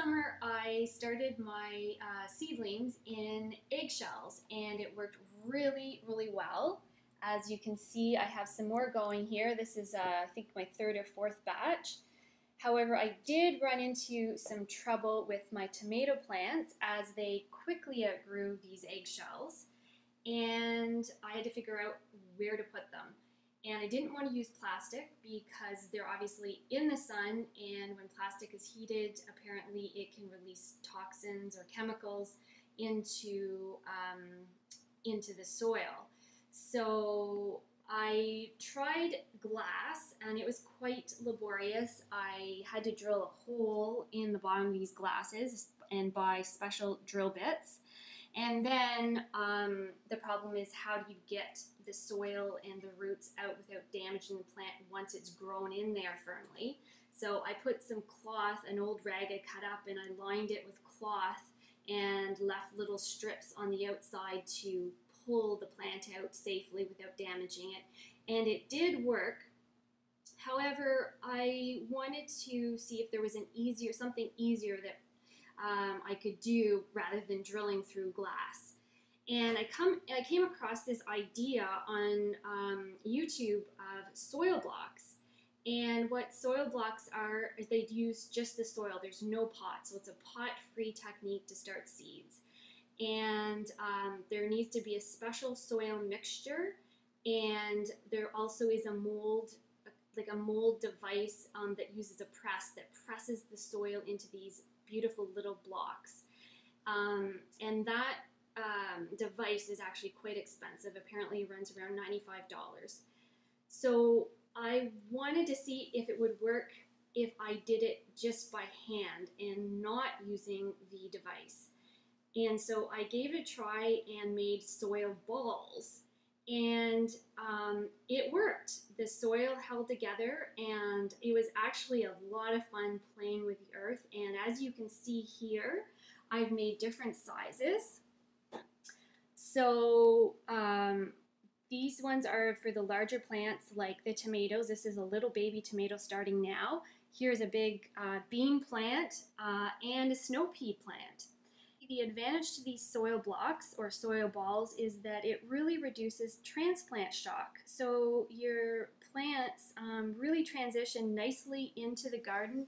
summer I started my seedlings in eggshells, and it worked really, really well. As you can see, I have some more going here. This is I think my third or fourth batch. However, I did run into some trouble with my tomato plants as they quickly outgrew these eggshells, and I had to figure out where to put them. And I didn't want to use plastic because they're obviously in the sun, and when plastic is heated, apparently it can release toxins or chemicals into the soil. So I tried glass, and it was quite laborious. I had to drill a hole in the bottom of these glasses and buy special drill bits. And then the problem is, how do you get the soil and the roots out without damaging the plant once it's grown in there firmly? So I put some cloth, an old rag I cut up, and I lined it with cloth and left little strips on the outside to pull the plant out safely without damaging it. And it did work. However, I wanted to see if there was something easier that I could do rather than drilling through glass. And I came across this idea on YouTube of soil blocks. And what soil blocks are is they use just the soil. There's no pot, so it's a pot-free technique to start seeds. And there needs to be a special soil mixture, and there also is a mold, like a mold device that uses a press that presses the soil into these beautiful little blocks. And that device is actually quite expensive. Apparently it runs around $95. So I wanted to see if it would work if I did it just by hand and not using the device. And so I gave it a try and made soil balls, and it worked. The soil held together, and it was actually a lot of fun playing with the earth. And as you can see here, I've made different sizes. So these ones are for the larger plants, like the tomatoes. This is a little baby tomato starting now. Here's a big bean plant and a snow pea plant. The advantage to these soil blocks or soil balls is that it really reduces transplant shock. So your plants really transition nicely into the garden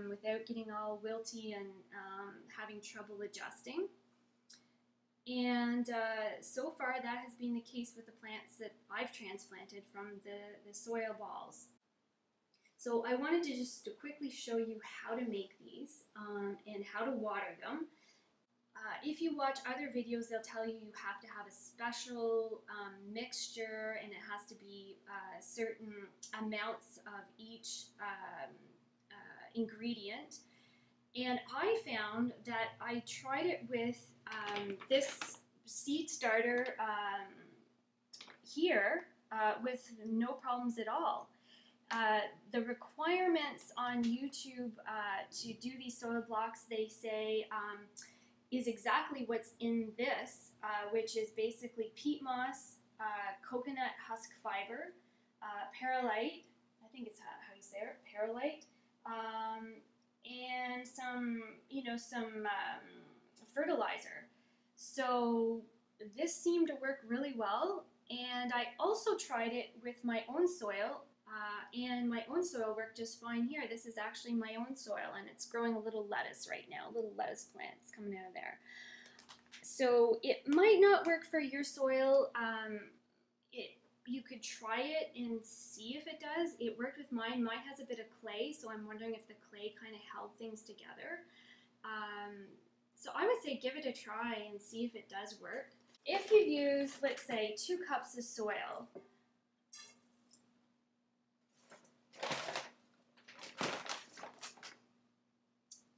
without getting all wilty and having trouble adjusting. And so far that has been the case with the plants that I've transplanted from the soil balls. So I wanted to just quickly show you how to make these and how to water them. If you watch other videos, they'll tell you have to have a special mixture, and it has to be certain amounts of each ingredient. And I found that I tried it with this seed starter here with no problems at all. The requirements on YouTube to do these soil blocks, they say, is exactly what's in this, which is basically peat moss, coconut husk fiber, perlite, I think it's how you say it, perlite, and some fertilizer. So this seemed to work really well, and I also tried it with my own soil, and my own soil worked just fine here. This is actually my own soil, and it's growing a little lettuce right now, a little lettuce plant is coming out of there. So it might not work for your soil. You could try it and see if it does. It worked with mine. Mine has a bit of clay, so I'm wondering if the clay kind of held things together. So I would say give it a try and see if it does work. If you use, let's say, 2 cups of soil,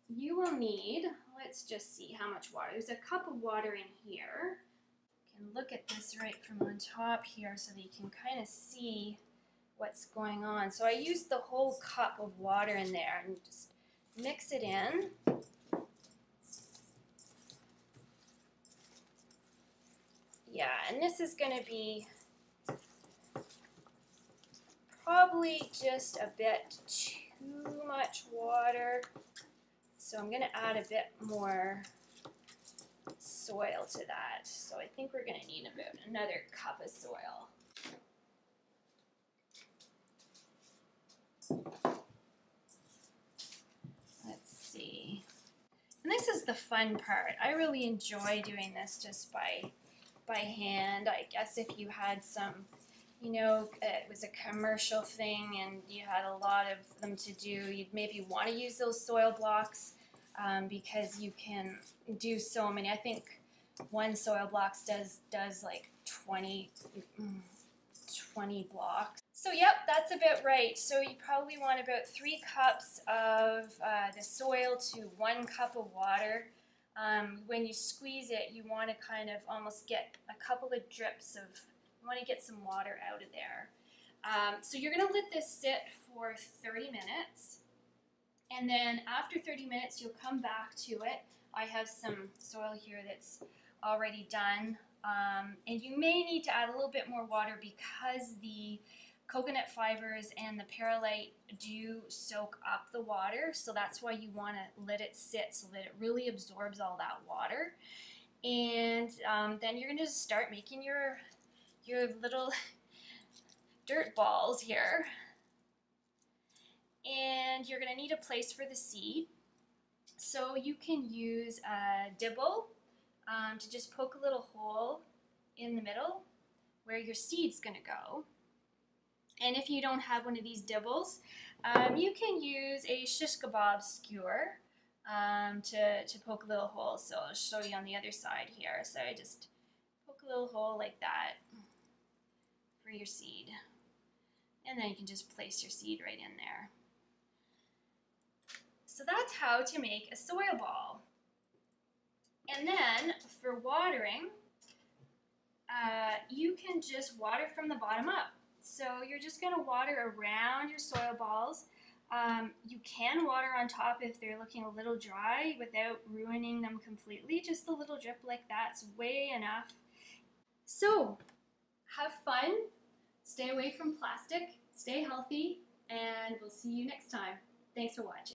you will need, let's just see how much water. There's a cup of water in here. You can look at this right from on top here so that you can kind of see what's going on. So I used the whole cup of water in there and just mix it in. Yeah, and this is going to be probably just a bit too much water. So I'm going to add a bit more soil to that. So I think we're going to need about another cup of soil. Let's see. And this is the fun part. I really enjoy doing this just by hand. I guess if you had some, you know, it was a commercial thing and you had a lot of them to do, you'd maybe want to use those soil blocks because you can do so many. I think one soil blocks does like 20 blocks. So yep, that's about right. So you probably want about 3 cups of the soil to 1 cup of water. When you squeeze it, you want to kind of almost get a couple of drips of, you want to get some water out of there. So you're going to let this sit for 30 minutes. And then after 30 minutes, you'll come back to it. I have some soil here that's already done. And you may need to add a little bit more water because the coconut fibers and the perlite do soak up the water, so that's why you want to let it sit so that it really absorbs all that water. And then you're going to just start making your little dirt balls here. And you're going to need a place for the seed. So you can use a dibble to just poke a little hole in the middle where your seed's going to go. And if you don't have one of these dibbles, you can use a shish kebab skewer to poke a little hole. So I'll show you on the other side here. So I just poke a little hole like that for your seed. And then you can just place your seed right in there. So that's how to make a soil ball. And then for watering, you can just water from the bottom up. So you're just going to water around your soil balls. You can water on top if they're looking a little dry without ruining them completely. Just a little drip like that's way enough. So have fun, stay away from plastic, stay healthy, and we'll see you next time. Thanks for watching.